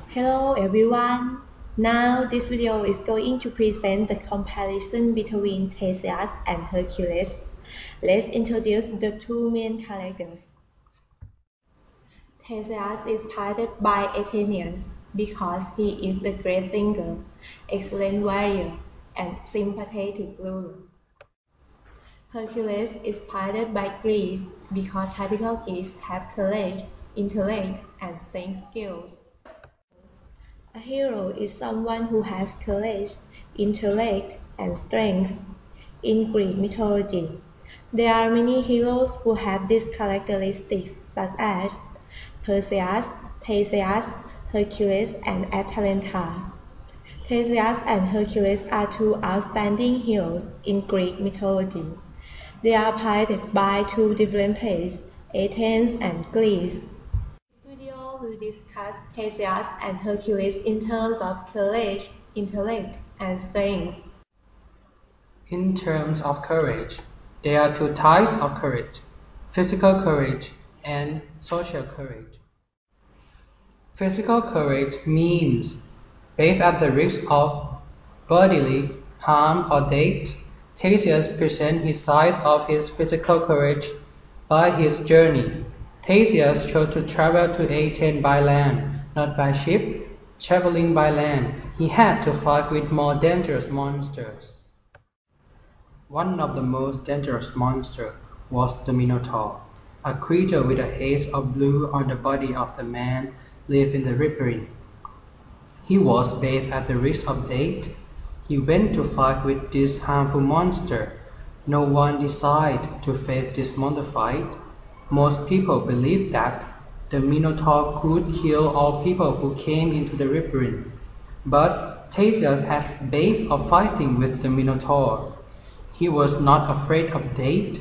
Hello everyone. Now this video is going to present the comparison between Theseus and Hercules. Let's introduce the two main characters. Theseus is prized by Athenians because he is the great thinker, excellent warrior, and sympathetic ruler. Hercules is prized by Greece because typical Greeks have courage, intellect, and strength skills. A hero is someone who has courage, intellect, and strength. In Greek mythology, there are many heroes who have these characteristics such as Perseus, Theseus, Hercules, and Atalanta. Theseus and Hercules are two outstanding heroes in Greek mythology. They are prized by two different places, Athens and Greece. Will discuss Theseus and Hercules in terms of courage, intellect, and strength. In terms of courage, there are two types of courage: physical courage and social courage. Physical courage means, bathed at the risk of bodily harm or death, Theseus presents his side of his physical courage by his journey. Theseus chose to travel to Athens by land, not by ship. Traveling by land, he had to fight with more dangerous monsters. One of the most dangerous monsters was the Minotaur, a creature with a haze of blue on the body of the man lived in the labyrinth. He was bathed at the risk of death. He went to fight with this harmful monster. No one decided to face this monster fight. Most people believe that the Minotaur could kill all people who came into the labyrinth. But Theseus had bathed of fighting with the Minotaur. He was not afraid of death.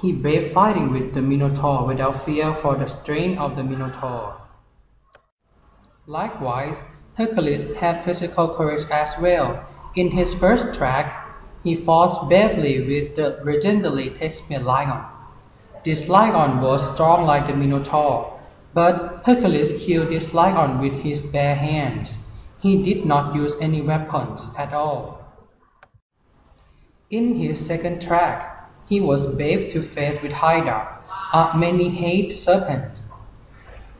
He bathed fighting with the Minotaur without fear for the strength of the Minotaur. Likewise, Hercules had physical courage as well. In his first track, he fought bravely with the legendary Thespian lion. This lion was strong like the Minotaur, but Hercules killed this lion with his bare hands. He did not use any weapons at all. In his second track, he was bathed to face with Hydra, a many-headed serpent,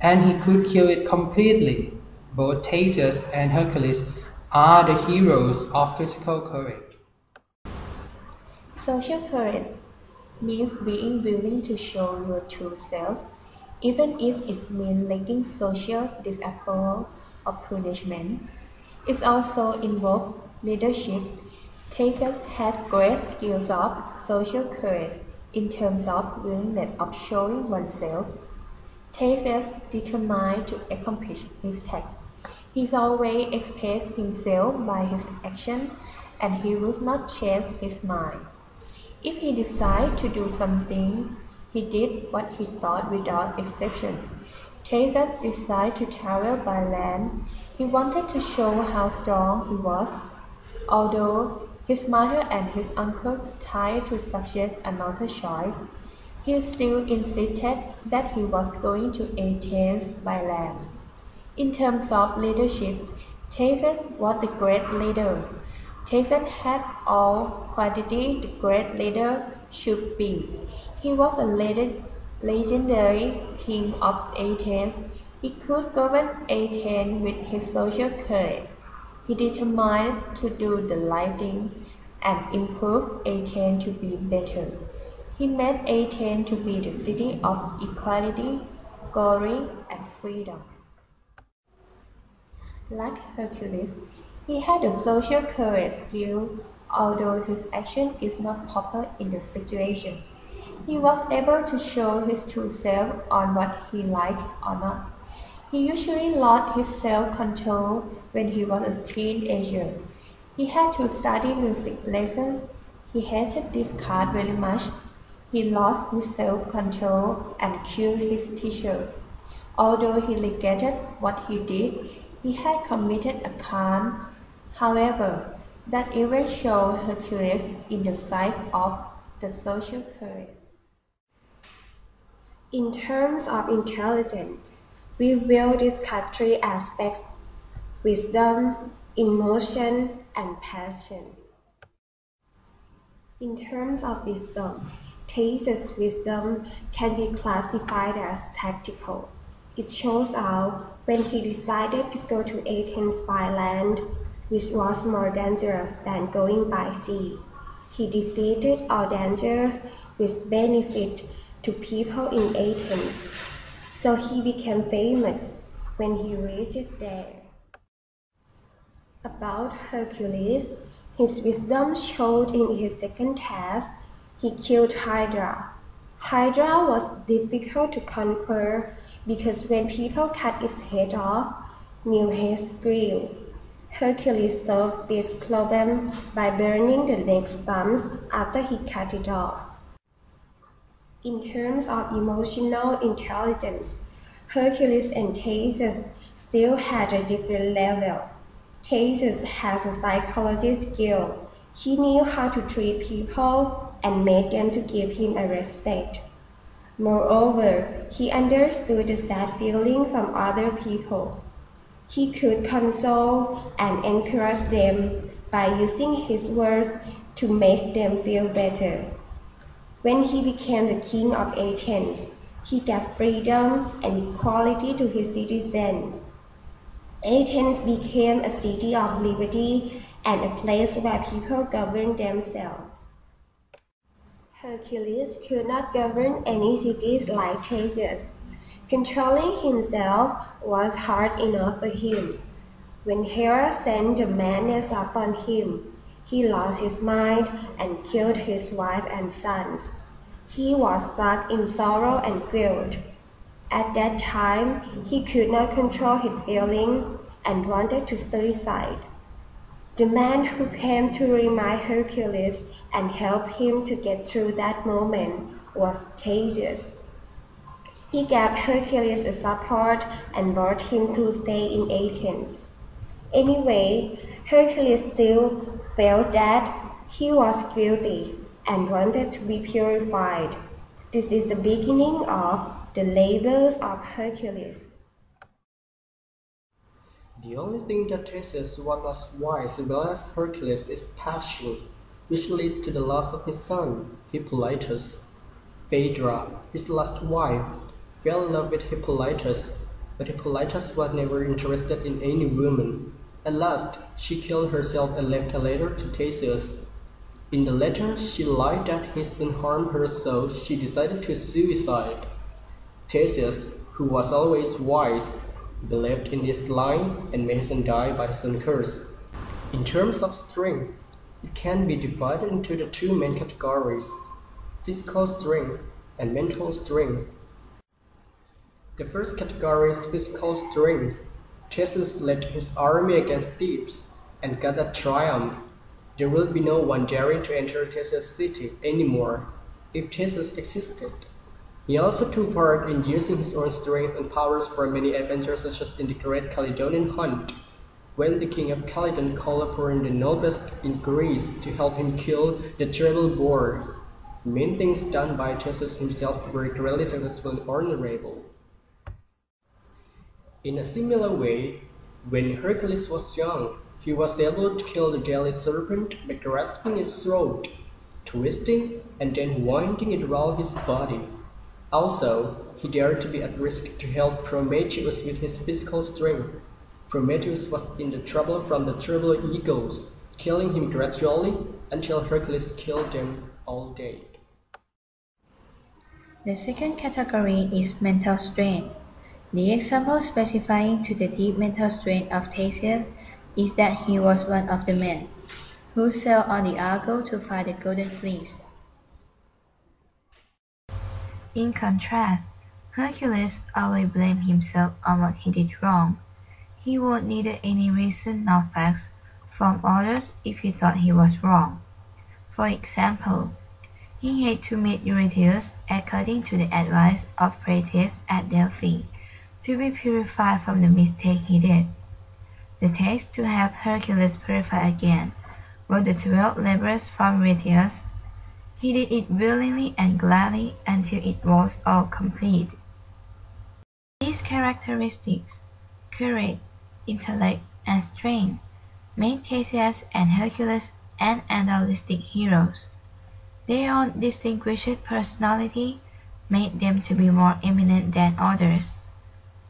and he could kill it completely. Both Theseus and Hercules are the heroes of physical courage. Social courage means being willing to show your true self, even if it means lacking social disapproval or punishment. It also involves leadership. Theseus had great skills of social courage in terms of willingness of showing oneself. Theseus determined to accomplish his task. He always expressed himself by his action, and he would not change his mind. If he decided to do something, he did what he thought without exception. Theseus decided to travel by land. He wanted to show how strong he was. Although his mother and his uncle tried to suggest another choice, he still insisted that he was going to Athens by land. In terms of leadership, Theseus was the great leader. Theseus had all qualities the great leader should be. He was a legendary king of Athens. He could govern Athens with his social courage. He determined to do the right thing and improve Athens to be better. He made Athens to be the city of equality, glory, and freedom. Like Hercules, he had a social courage skill, although his action is not proper in the situation. He was able to show his true self on what he liked or not. He usually lost his self-control when he was a teenager. He had to study music lessons. He hated this card very much. He lost his self-control and killed his teacher. Although he regretted what he did, he had committed a crime. However, that event showed Hercules in the sight of the social courage. In terms of intelligence, we will discuss three aspects: wisdom, emotion, and passion. In terms of wisdom, Theseus' wisdom can be classified as tactical. It shows out when he decided to go to Athens by land, which was more dangerous than going by sea. He defeated all dangers with benefit to people in Athens, so he became famous when he reached there. About Hercules, his wisdom showed in his second task. He killed Hydra. Hydra was difficult to conquer because when people cut its head off, new heads grew. Hercules solved this problem by burning the neck stumps after he cut it off. In terms of emotional intelligence, Hercules and Theseus still had a different level. Theseus has a psychology skill. He knew how to treat people and made them to give him a respect. Moreover, he understood the sad feeling from other people. He could console and encourage them by using his words to make them feel better. When he became the king of Athens, he gave freedom and equality to his citizens. Athens became a city of liberty and a place where people governed themselves. Hercules could not govern any cities like Theseus. Controlling himself was hard enough for him. When Hera sent the madness upon him, he lost his mind and killed his wife and sons. He was sunk in sorrow and guilt. At that time, he could not control his feelings and wanted to suicide. The man who came to remind Hercules and help him to get through that moment was Theseus. He gave Hercules a support and brought him to stay in Athens. Anyway, Hercules still felt that he was guilty and wanted to be purified. This is the beginning of the labors of Hercules. The only thing that Theseus was wise about Hercules is passion, which leads to the loss of his son, Hippolytus. Phaedra, his last wife, fell in love with Hippolytus, but Hippolytus was never interested in any woman. At last, she killed herself and left a letter to Theseus. In the letter, she lied that his son harmed her, so she decided to suicide. Theseus, who was always wise, believed in this lie and made his son die by his own curse. In terms of strength, it can be divided into the two main categories: physical strength and mental strength. The first category is physical strength. Theseus led his army against Thebes and got a triumph. There will be no one daring to enter Theseus' city anymore if Theseus existed. He also took part in using his own strength and powers for many adventures, such as in the Great Caledonian Hunt, when the king of Caledon called upon the noblest in Greece to help him kill the terrible boar. Main things done by Theseus himself were greatly successful and honorable. In a similar way, when Hercules was young, he was able to kill the deadly serpent by grasping its throat, twisting, and then winding it around his body. Also, he dared to be at risk to help Prometheus with his physical strength. Prometheus was in trouble from the terrible eagles, killing him gradually until Hercules killed them all dead. The second category is mental strength. The example specifying to the deep mental strength of Theseus is that he was one of the men who sailed on the Argo to find the Golden Fleece. In contrast, Hercules always blamed himself on what he did wrong. He would neither any reason nor facts from others if he thought he was wrong. For example, he had to meet Eurystheus according to the advice of Prometheus at Delphi to be purified from the mistake he did. The task to have Hercules purified again were the 12 labors from Eurystheus. He did it willingly and gladly until it was all complete. These characteristics, courage, intellect, and strength made Theseus and Hercules idealistic heroes. Their own distinguished personality made them to be more eminent than others.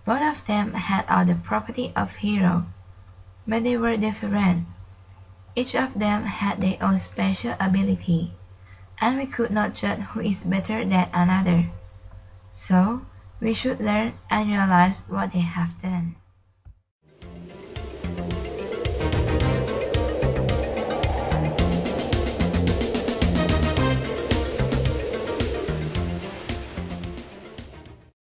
Both of them had all the property of hero, but they were different. Each of them had their own special ability, and we could not judge who is better than another. So, we should learn and realize what they have done.